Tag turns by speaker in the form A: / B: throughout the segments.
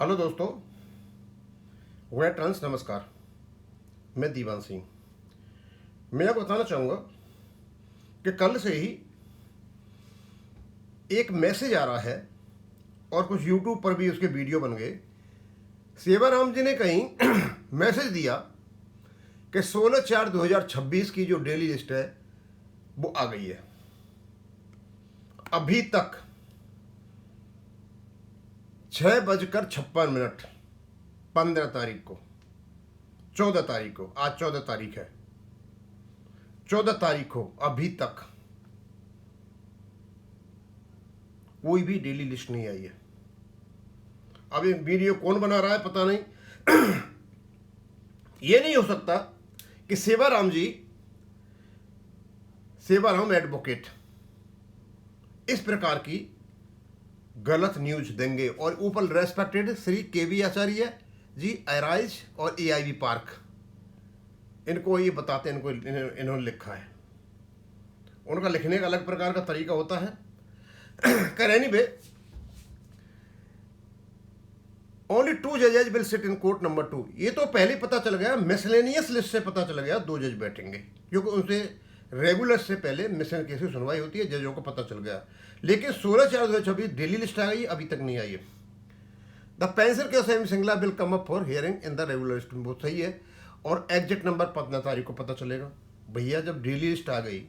A: Hello दोस्तों, veterans नमस्कार। मैं दीवान सिंह। मैं आपको बताना चाहूँगा कि कल से ही एक मैसेज आ रहा है और कुछ यूट्यूब पर भी उसके वीडियो बन गए। सेवाराम जी ने कहीं मैसेज दिया कि 16/4/2026 की जो डेली लिस्ट है वो आ गई है। अभी तक 6:56 15 तारीख को 14 तारीख को, आज 14 तारीख है, 14 तारीख को अभी तक कोई भी डेली लिस्ट नहीं आई है। अब ये वीडियो कौन बना रहा है पता नहीं। ये नहीं हो सकता कि सेवाराम जी, सेवाराम एडवोकेट इस प्रकार की गलत न्यूज देंगे और ऊपर रेस्पेक्टेड श्री केवी आचार्य जी, एराइज और एआईबी पार्क, इनको ये बताते हैं, इन्होंने लिखा है। उनका लिखने का अलग प्रकार का तरीका होता है। एनीवे, ओनली 2 जजेज will sit in court number 2। ये तो पहले पता चल गया, मिसलेनियस लिस्ट से पता चल गया 2 जज बैठेंगे, क्योंकि उनसे रेगुलर से पहले मिशन केस की सुनवाई होती है, जजों को पता चल गया। लेकिन 16/4/2026 डेली लिस्ट आ गई, अभी तक नहीं आई है। The pension case M Singla will come up for hearing in the regular list. वो सही है, और एग्जैक्ट नंबर 15 तारीख को पता चलेगा। भैया, जब डेली लिस्ट आ गई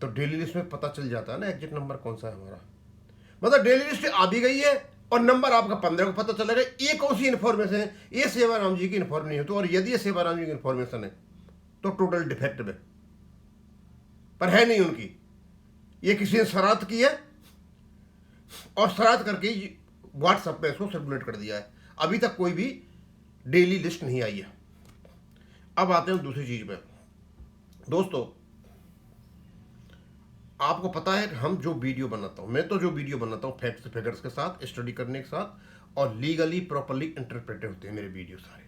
A: तो डेली लिस्ट में पता चल जाता है ना एग्जैक्ट नंबर कौन सा है हमारा। मतलब डेली लिस्ट आ भी गई है और नंबर आपका 15 को पता चलेगा। ये कौन सी इन्फॉर्मेशन है? ये सेवाराम जी की इन्फॉर्मेशन नहीं होती, और यदि ये सेवाराम जी की इन्फॉर्मेशन है तो टोटल डिफेक्टिव है, पर है नहीं उनकी। ये किसी ने शरारत की है और शरारत करके व्हाट्सएप पे इसको सर्कुलेट कर दिया है। अभी तक कोई भी डेली लिस्ट नहीं आई है। अब आते हैं दूसरी चीज पे। दोस्तों, आपको पता है कि हम जो वीडियो बनाता हूं, मैं तो जो वीडियो बनाता हूं फैक्ट्स फिगर्स के साथ, स्टडी करने के साथ, और लीगली प्रॉपरली इंटरप्रेटेड होते हैं मेरे वीडियो सारे।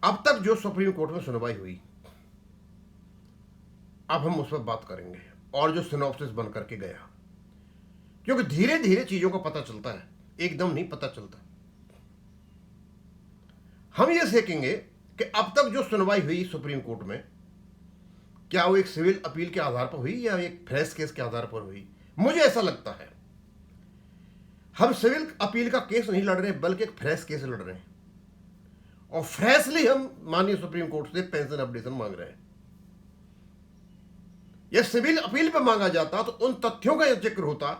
A: अब तक जो सुप्रीम कोर्ट में सुनवाई हुई, अब हम उस पर बात करेंगे, और जो सिनॉप्सिस बन करके गया, क्योंकि धीरे धीरे चीजों का पता चलता है, एकदम नहीं पता चलता। हम ये सीखेंगे कि अब तक जो सुनवाई हुई सुप्रीम कोर्ट में, क्या वो एक सिविल अपील के आधार पर हुई या एक फ्रेश केस के आधार पर हुई। मुझे ऐसा लगता है हम सिविल अपील का केस नहीं लड़ रहे, बल्कि एक फ्रेश केस लड़ रहे हैं, और फ्रेशली हम माननीय सुप्रीम कोर्ट से पेंशन अपडेशन मांग रहे हैं। यह सिविल अपील पर मांगा जाता तो उन तथ्यों का जिक्र होता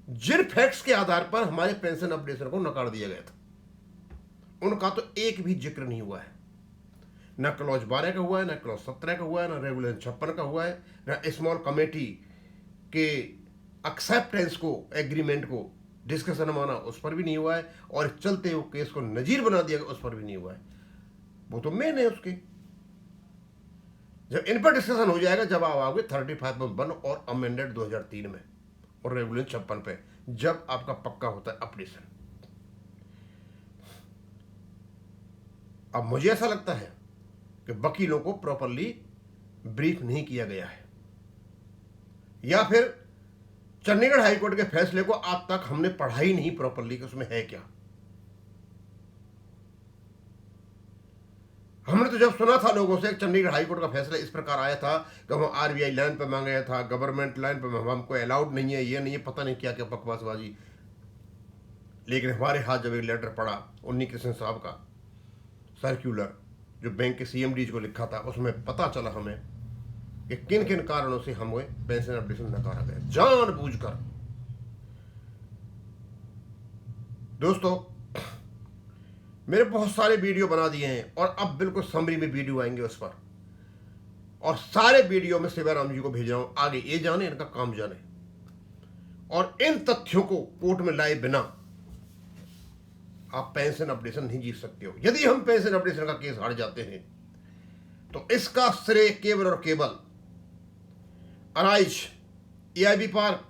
A: जिन फैक्ट्स के आधार पर हमारे पेंशन अपडेशन को नकार दिया गया था। उनका तो एक भी जिक्र नहीं हुआ है। न क्लॉज 12 का हुआ है, न क्लॉज 17 का हुआ है, न रेगुलेशन 56 का हुआ है, न स्मॉल कमेटी के एक्सेप्टेंस को, एग्रीमेंट को डिस्कशन माना, उस पर भी नहीं हुआ है, और चलते हुए केस को नजीर बना दिया गया, उस पर भी नहीं हुआ है। वो तो मेन है उसके। जब इन पर डिस्कशन हो जाएगा, जब आप आओगे 35(1) और अमेंडेड 2003 में, और रेगुलेशन 56 पे, जब आपका पक्का होता है अपडेशन। अब मुझे ऐसा लगता है कि वकीलों को प्रॉपरली ब्रीफ नहीं किया गया है, या फिर चंडीगढ़ हाईकोर्ट के फैसले को आज तक हमने पढ़ा ही नहीं प्रॉपरली कि उसमें है क्या। हमने तो जब सुना था लोगों से, चंडीगढ़ हाईकोर्ट का फैसला इस प्रकार आया था कि हम आरबीआई लाइन पर मांगा था, गवर्नमेंट लाइन पर हमको अलाउड नहीं है, ये नहीं है, पता नहीं क्या क्या बकवासबाजी। लेकिन हमारे हाथ जब एक लेटर पड़ा उन्नी कृष्ण साहब का सर्क्यूलर, जो बैंक के सीएमडी को लिखा था, उसमें पता चला हमें कि किन किन कारणों से हमें पेंशन अपडेशन नकारा गया, जानबूझकर। दोस्तों, मेरे बहुत सारे वीडियो बना दिए हैं, और अब बिल्कुल समरी में वीडियो आएंगे उस पर, और सारे वीडियो में सेवाराम जी को भेज रहा हूं, आगे ये जाने, इनका काम जाने, और इन तथ्यों को कोर्ट में लाए बिना आप पेंशन अपडेशन नहीं जीत सकते हो। यदि हम पेंशन अपडेशन का केस हार जाते हैं तो इसका श्रेय केवल और केवल अराइज, एआईबी पार्क,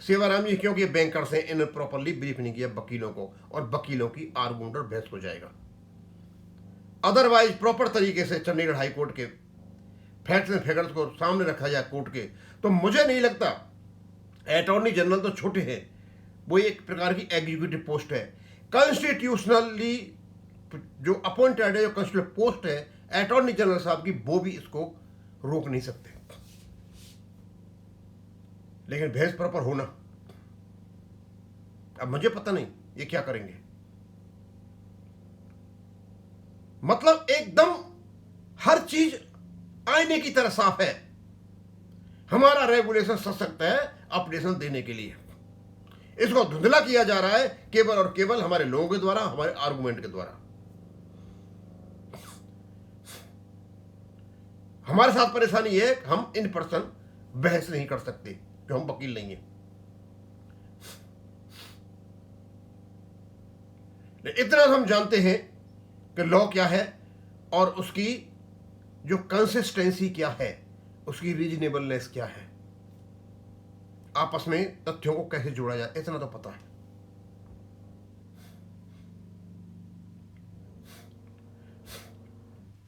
A: सेवाराम जी, क्योंकि बैंकर्स हैं, इन्हें प्रॉपरली ब्रीफ नहीं किया वकीलों को, और वकीलों की आर्गुमेंट और बहस हो जाएगा। अदरवाइज प्रॉपर तरीके से चंडीगढ़ हाईकोर्ट के फैक्ट्स एंड फिगर्स को सामने रखा जाए कोर्ट के, तो मुझे नहीं लगता अटॉर्नी जनरल तो छोटे हैं, वो एक प्रकार की एग्जीक्यूटिव पोस्ट है। कॉन्स्टिट्यूशनली जो अपॉइंटेड है, जो कॉन्स्टिट्यूशनल पोस्ट है अटॉर्नी जनरल साहब की, वो भी इसको रोक नहीं सकते। लेकिन भैंस प्रॉपर होना, अब मुझे पता नहीं ये क्या करेंगे। मतलब एकदम हर चीज आईने की तरह साफ है। हमारा रेगुलेशन सशक्त है अपडेशन देने के लिए। इसको धुंधला किया जा रहा है केवल और केवल हमारे लोगों के द्वारा, हमारे आर्गुमेंट के द्वारा। हमारे साथ परेशानी है, हम इन पर्सन बहस नहीं कर सकते, जो हम वकील नहीं है। इतना हम जानते हैं कि लॉ क्या है और उसकी जो कंसिस्टेंसी क्या है, उसकी रीजनेबलनेस क्या है, आपस में तथ्यों को कैसे जोड़ा जाए, इतना तो पता है।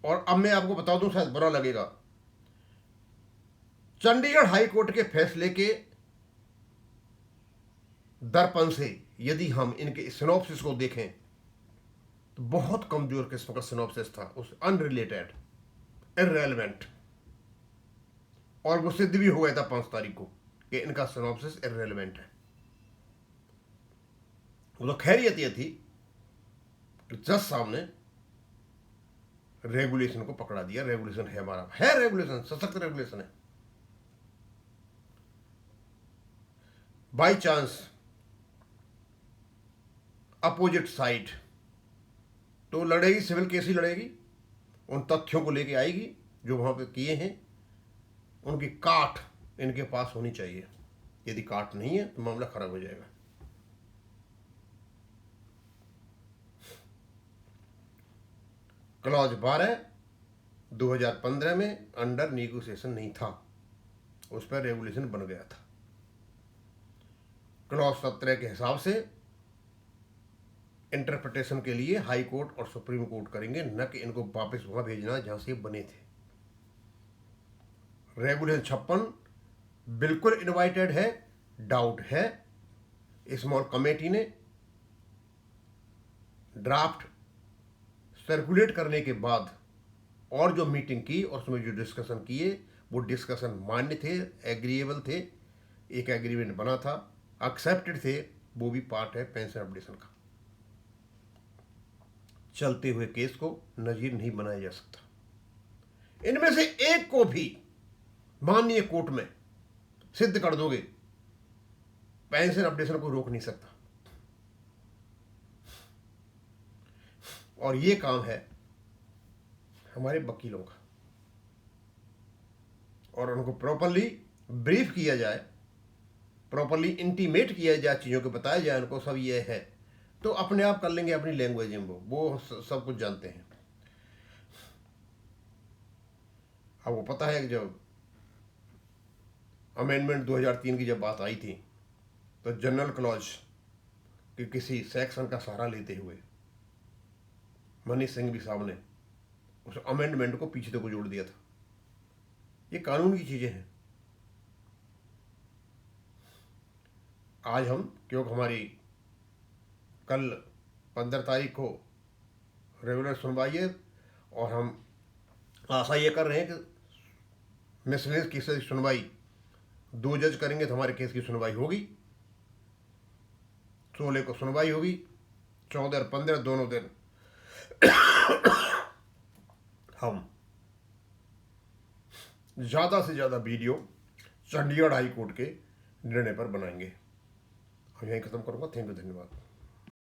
A: और अब मैं आपको बता दूं, शायद बुरा लगेगा, चंडीगढ़ हाई कोर्ट के फैसले के दर्पण से यदि हम इनके सिनॉप्सिस को देखें तो बहुत कमजोर किस्म का सिनॉप्सिस था, उस अनरिलेटेड, इररेलेवेंट, और वो सिद्ध भी हो गया था 5 तारीख को कि इनका सिनॉप्सिस इररेलेवेंट है। वो तो खैरियत ये थी कि जज साहब ने रेगुलेशन को पकड़ा दिया। रेगुलेशन है हमारा, है रेगुलेशन, सशक्त रेगुलेशन है। बाई चांस अपोजिट साइड तो लड़ेगी, सिविल केस ही लड़ेगी, उन तथ्यों को लेके आएगी जो वहां पे किए हैं, उनकी काट इनके पास होनी चाहिए। यदि काट नहीं है तो मामला खराब हो जाएगा। क्लॉज 12 2015 में अंडर नेगोशिएशन नहीं था, उस पर रेगुलेशन बन गया था। क्लॉज 17 के हिसाब से इंटरप्रिटेशन के लिए हाई कोर्ट और सुप्रीम कोर्ट करेंगे, न कि इनको वापस वहां भेजना जहां से बने थे। रेगुलेशन 56 बिल्कुल इनवाइटेड है, डाउट है। स्मॉल कमेटी ने ड्राफ्ट सर्कुलेट करने के बाद और जो मीटिंग की और उसमें जो डिस्कशन किए, वो डिस्कशन मान्य थे, एग्रीएबल थे, एक एग्रीमेंट बना था, एक्सेप्टेड थे, वो भी पार्ट है पेंशन अपडेशन का। चलते हुए केस को नजीर नहीं बनाया जा सकता। इनमें से एक को भी माननीय कोर्ट में सिद्ध कर दोगे, पेंशन अपडेशन को रोक नहीं सकता। और ये काम है हमारे वकीलों का, और उनको प्रॉपरली ब्रीफ किया जाए, प्रॉपरली इंटीमेट किया जाए, चीज़ों को बताया जाए उनको, सब ये है तो अपने आप कर लेंगे अपनी लैंग्वेज में। वो सब कुछ जानते हैं। अब वो पता है कि जब अमेंडमेंट 2003 की जब बात आई थी तो जनरल क्लॉज के किसी सेक्शन का सहारा लेते हुए मनीष सिंघवी साहब ने उस अमेंडमेंट को पीछे तक जोड़ दिया था। ये कानून की चीजें हैं। आज हम, क्योंकि हमारी कल 15 तारीख को रेगुलर सुनवाई है और हम आशा ये कर रहे हैं कि मिसलेनियस केस की सुनवाई 2 जज करेंगे तो हमारे केस की सुनवाई होगी। 16 को सुनवाई होगी, 14 और 15 दोनों दिन हम ज़्यादा से ज़्यादा वीडियो चंडीगढ़ हाई कोर्ट के निर्णय पर बनाएंगे। हम यहीं खत्म करूँगा। थैंक यू, धन्यवाद।